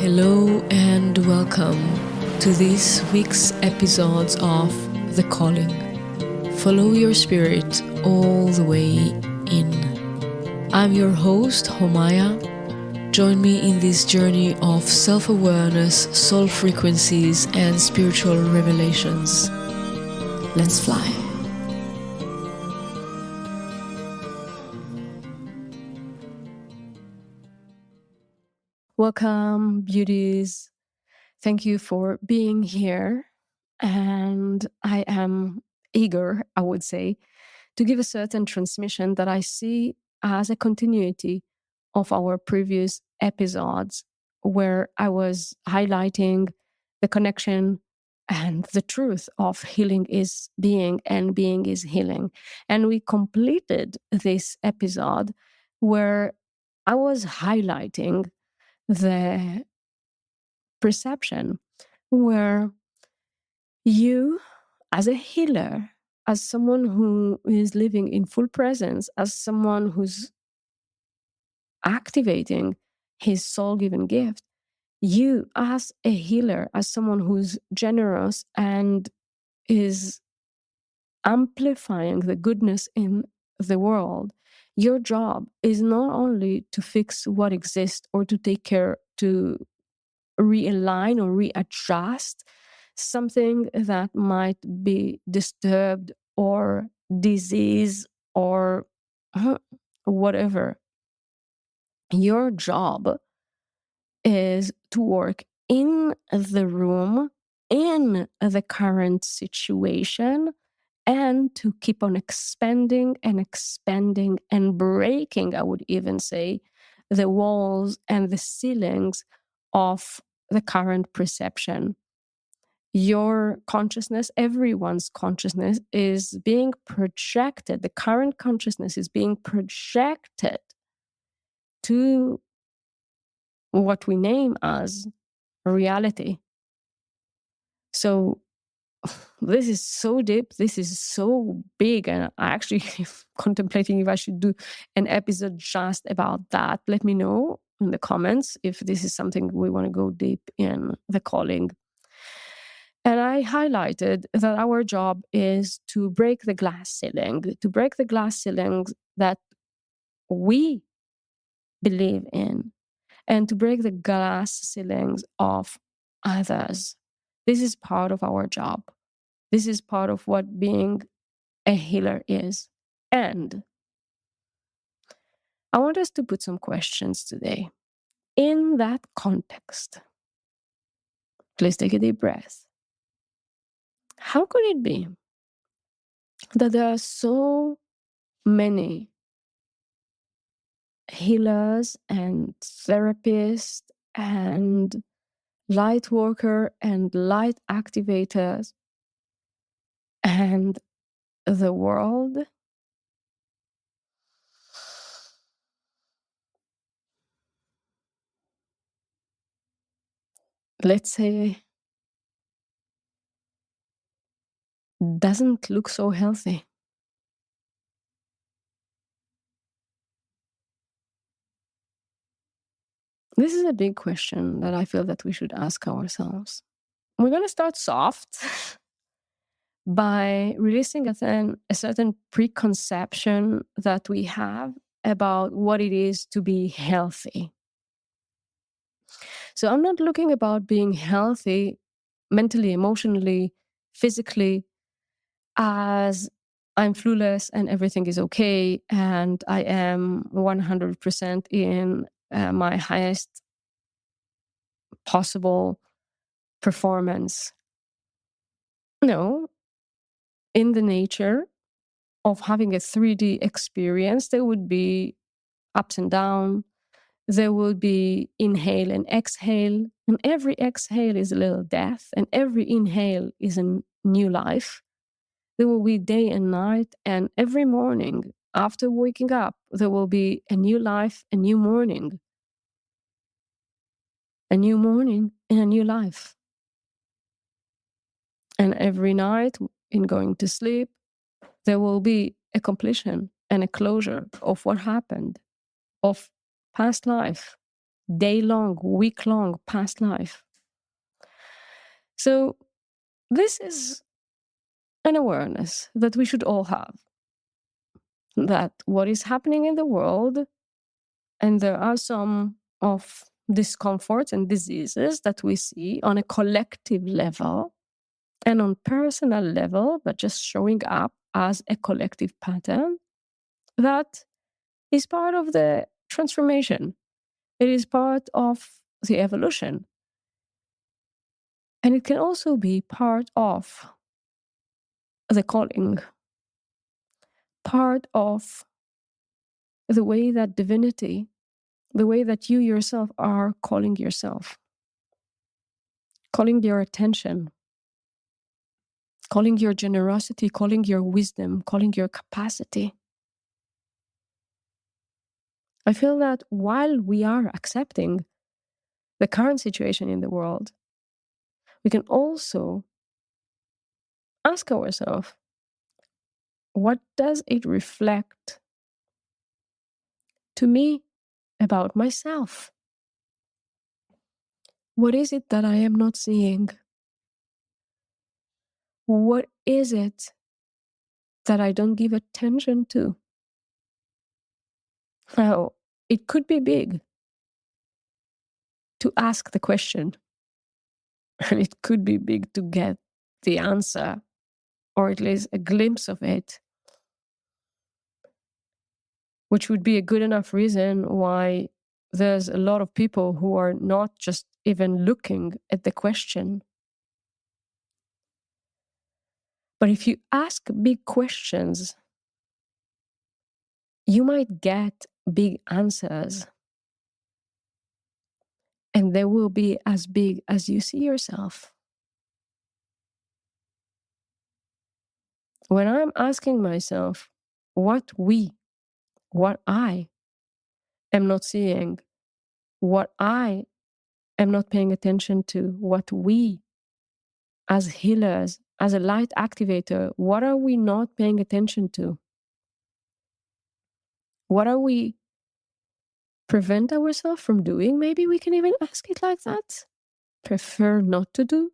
Hello and welcome to this week's episodes of The Calling. Follow your spirit all the way in. I'm your host, Homaya. Join me in this journey of self-awareness, soul frequencies, and spiritual revelations. Let's fly. Welcome, beauties. Thank you for being here. And I am eager, I would say, to give a certain transmission that I see as a continuity of our previous episodes, where I was highlighting the connection and the truth of healing is being and being is healing. And we completed this episode where I was highlighting the perception where you, as a healer, as someone who is living in full presence, as someone who's activating his soul given gift, you, as a healer, as someone who's generous and is amplifying the goodness in the world, your job is not only to fix what exists or to take care, to realign or readjust something that might be disturbed or disease or whatever. Your job is to work in the room, in the current situation, and to keep on expanding and expanding and breaking, I would even say, the walls and the ceilings of the current perception. Your consciousness, everyone's consciousness, is being projected. The current consciousness is being projected to what we name as reality. So this is so deep, this is so big, and I actually contemplating if I should do an episode just about that. Let me know in the comments if this is something we want to go deep in the calling. And I highlighted that our job is to break the glass ceiling, to break the glass ceilings that we believe in, and to break the glass ceilings of others. This is part of our job. This is part of what being a healer is. And I want us to put some questions today. In that context, please take a deep breath. How could it be that there are so many healers and therapists and light worker and light activators and the world let's say doesn't look so healthy? This is a big question that I feel that we should ask ourselves. We're going to start soft by releasing a certain preconception that we have about what it is to be healthy. So I'm not looking about being healthy mentally, emotionally, physically, as I'm flawless and everything is okay and I am 100% in my highest possible performance. No, in the nature of having a 3D experience, there would be ups and downs. There will be inhale and exhale, and every exhale is a little death, and every inhale is a new life. There will be day and night, and every morning after waking up, there will be a new life, a new morning, a new morning, and a new life. And every night in going to sleep, there will be a completion and a closure of what happened, of past life. day long, week long, past life. So this is an awareness that we should all have, that what is happening in the world, and there are some of discomforts and diseases that we see on a collective level and on personal level, but just showing up as a collective pattern, that is part of the transformation. It is part of the evolution. And it can also be part of the calling, part of the way that divinity, the way that you yourself are calling yourself, calling your attention, calling your generosity, calling your wisdom, calling your capacity. I feel that while we are accepting the current situation in the world, we can also ask ourselves, what does it reflect to me about myself? What is it that I am not seeing? What is it that I don't give attention to? Now, it could be big to ask the question, and it could be big to get the answer, or at least a glimpse of it, which would be a good enough reason why there's a lot of people who are not just even looking at the question. But if you ask big questions, you might get big answers, and they will be as big as you see yourself. When I'm asking myself what I am not seeing, what I am not paying attention to, what we as healers, as a light activator, what are we not paying attention to? What are we prevent ourselves from doing? Maybe we can even ask it like that. Prefer not to do?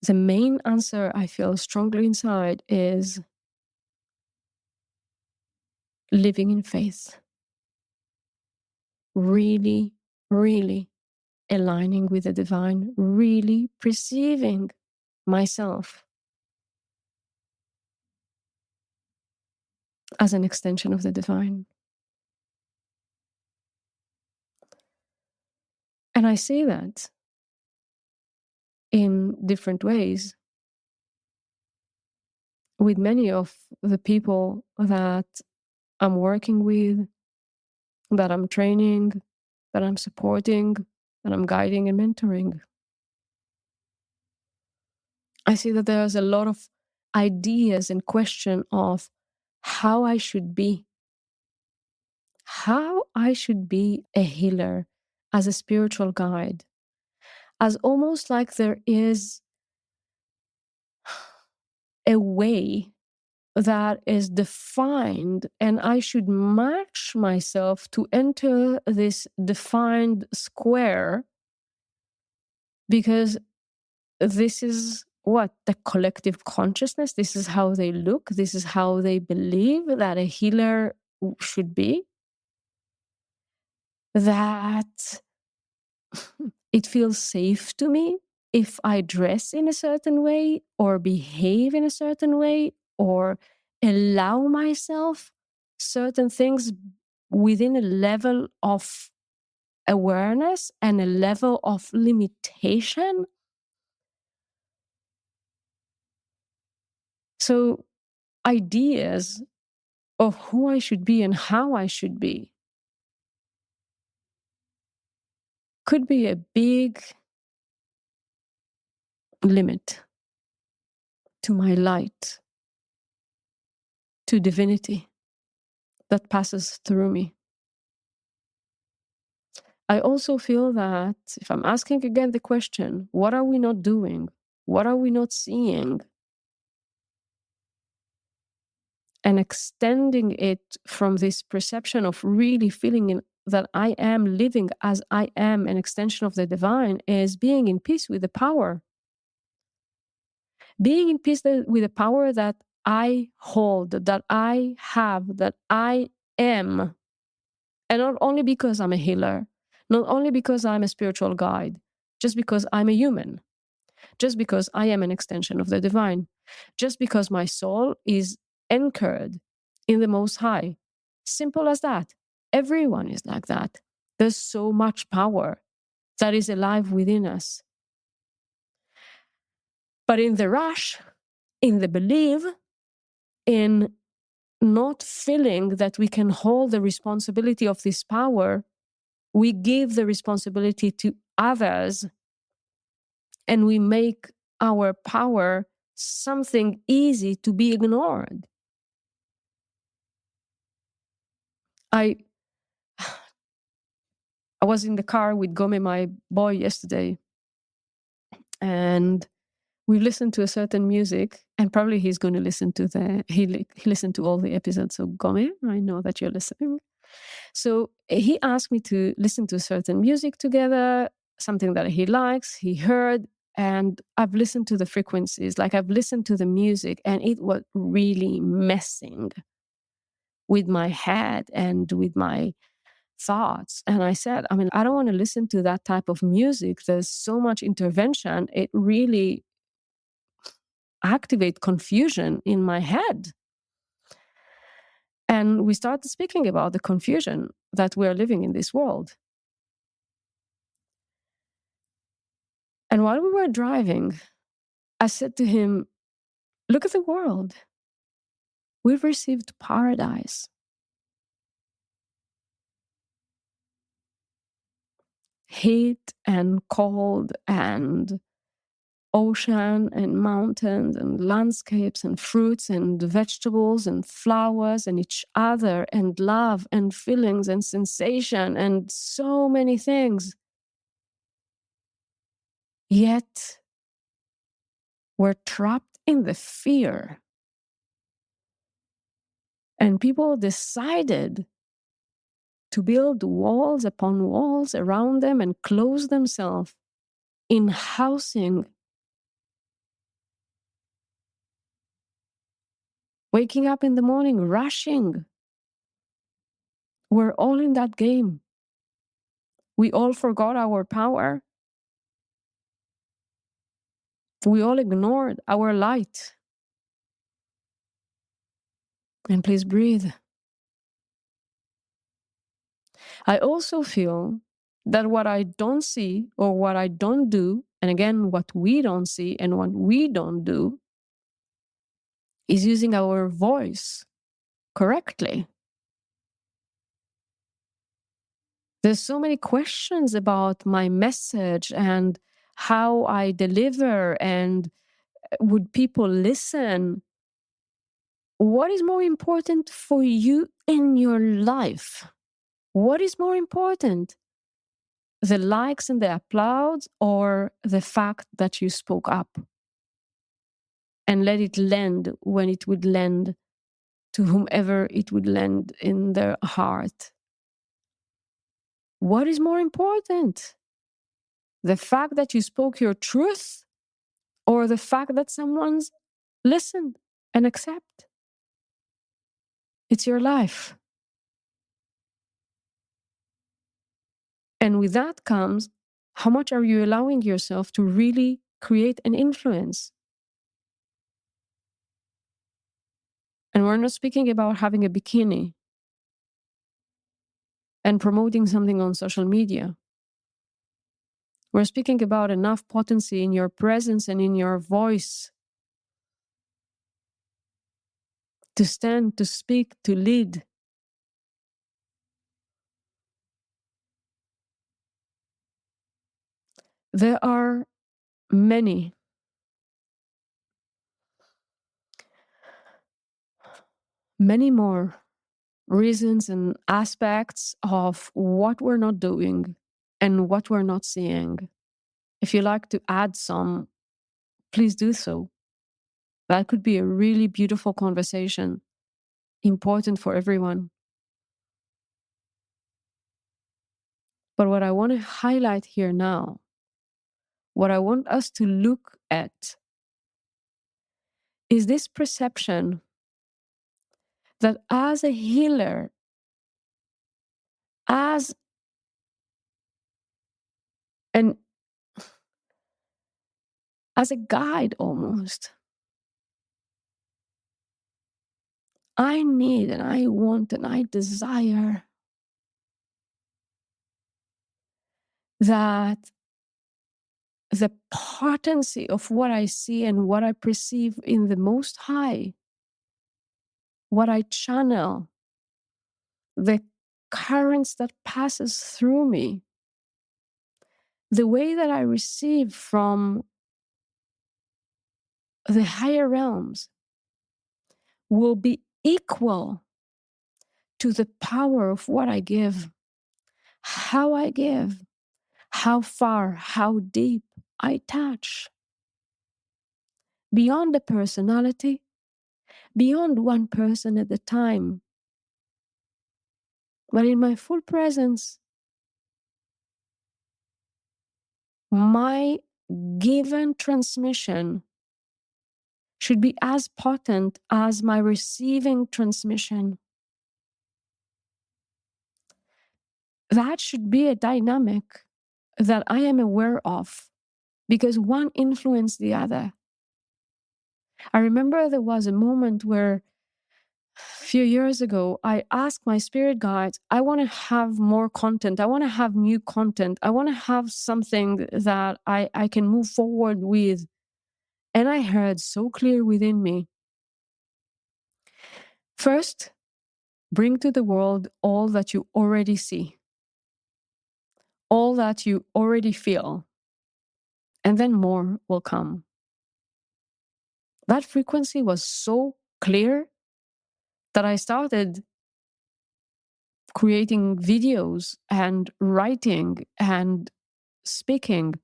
The main answer I feel strongly inside is living in faith. Really, really aligning with the divine, really perceiving myself as an extension of the divine. And I say that in different ways with many of the people that I'm working with, that I'm training, that I'm supporting, that I'm guiding and mentoring. I see that there's a lot of ideas and question of how I should be a healer, as a spiritual guide, as almost like there is a way that is defined, and I should match myself to enter this defined square, because this is what the collective consciousness, this is how they look, this is how they believe that a healer should be, that it feels safe to me if I dress in a certain way or behave in a certain way or allow myself certain things within a level of awareness and a level of limitation. So ideas of who I should be and how I should be could be a big limit to my light, to divinity that passes through me. I also feel that if I'm asking again the question, what are we not doing? What are we not seeing? and extending it from this perception of really feeling that I am living as I am, an extension of the divine, is being in peace with the power. Being in peace with the power that I hold, that I have, that I am. And not only because I'm a healer, not only because I'm a spiritual guide, just because I'm a human, just because I am an extension of the divine, just because my soul is anchored in the Most High. Simple as that. Everyone is like that. There's so much power that is alive within us. But in the rush, in the belief, in not feeling that we can hold the responsibility of this power, we give the responsibility to others and we make our power something easy to be ignored. I I was in the car with Gome, my boy, yesterday, and we listened to a certain music, and probably he's going to listen to he listened to all the episodes. So Gome, I know that you're listening. So he asked me to listen to certain music together, something that he likes, he heard, and I've listened to the frequencies, like I've listened to the music, and it was really messing with my head and with my thoughts. And I said, I don't want to listen to that type of music. There's so much intervention. It really activate confusion in my head. And we started speaking about the confusion that we're living in this world. And while we were driving, I said to him, look at the world. We've received paradise. Heat and cold and ocean and mountains and landscapes and fruits and vegetables and flowers and each other and love and feelings and sensation and so many things. Yet we're trapped in the fear. And people decided to build walls upon walls around them and close themselves in housing, waking up in the morning, rushing. We're all in that game. We all forgot our power. We all ignored our light. And please breathe. I also feel that what I don't see or what I don't do, and again, what we don't see and what we don't do, is using our voice correctly. There's so many questions about my message and how I deliver and would people listen? What is more important for you in your life? What is more important? The likes and the applause, or the fact that you spoke up and let it land when it would land to whomever it would land in their heart? What is more important? The fact that you spoke your truth, or the fact that someone's listened and accept? It's your life. And with that comes, how much are you allowing yourself to really create an influence? And we're not speaking about having a bikini and promoting something on social media. We're speaking about enough potency in your presence and in your voice to stand, to speak, to lead. There are many more reasons and aspects of what we're not doing and what we're not seeing. If you like to add some, please do so. That could be a really beautiful conversation. important for everyone. But what I want to highlight here now, what I want us to look at, is this perception that as a healer, as an as a guide almost, I need and I want and I desire that the potency of what I see and what I perceive in the Most High, what I channel, the currents that passes through me, the way that I receive from the higher realms will be equal to the power of what I give, how I give, how far, how deep I touch, beyond the personality, beyond one person at a time, but in my full presence, my given transmission should be as potent as my receiving transmission. That should be a dynamic that I am aware of because one influenced the other. I remember there was a moment where a few years ago, I asked my spirit guides, I want to have more content. I want to have new content. I want to have something that I can move forward with. And I heard so clear within me. First, bring to the world all that you already see, all that you already feel, and then more will come. That frequency was so clear that I started creating videos and writing and speaking.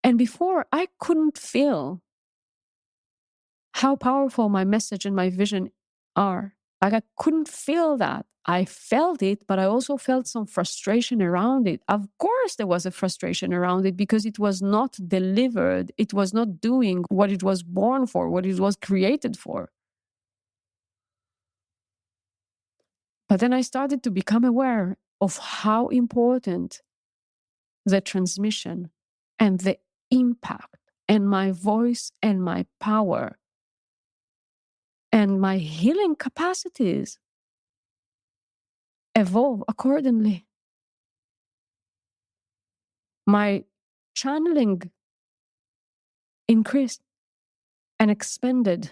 And before, I couldn't feel how powerful my message and my vision are. Like I couldn't feel that. I felt it, but I also felt some frustration around it. Of course, there was a frustration around it because it was not delivered. It was not doing what it was born for, what it was created for. But then I started to become aware of how important the transmission and the impact and my voice and my power and my healing capacities evolve accordingly. My channeling increased and expanded.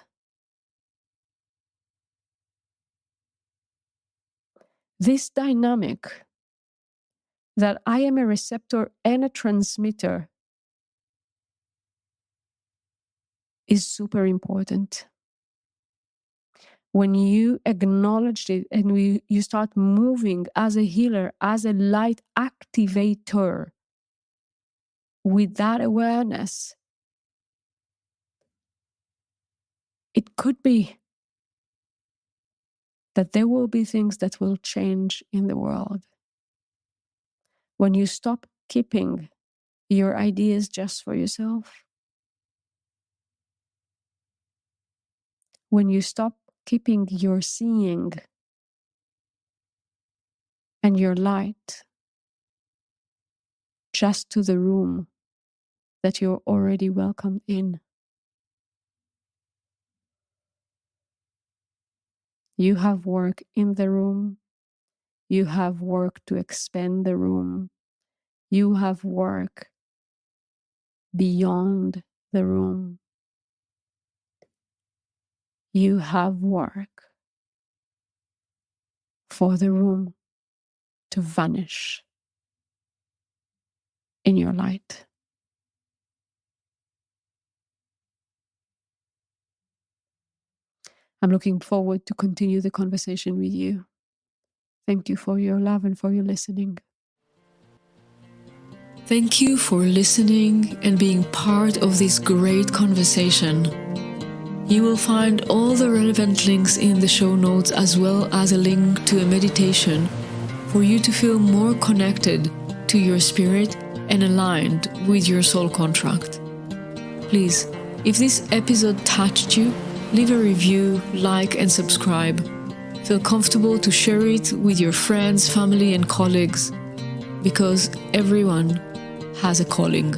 This dynamic that I am a receptor and a transmitter is super important. When you acknowledge it and you start moving as a healer, as a light activator with that awareness, it could be that there will be things that will change in the world. When you stop keeping your ideas just for yourself, when you stop keeping your seeing and your light just to the room that you're already welcome in, you have work in the room, you have work to expand the room, you have work beyond the room, you have work for the room to vanish in your light. I'm looking forward to continue the conversation with you. Thank you for your love and for your listening. Thank you for listening and being part of this great conversation. You will find all the relevant links in the show notes, as well as a link to a meditation for you to feel more connected to your spirit and aligned with your soul contract. Please, if this episode touched you, leave a review, like, and subscribe. Feel comfortable to share it with your friends, family, and colleagues, because everyone has a calling.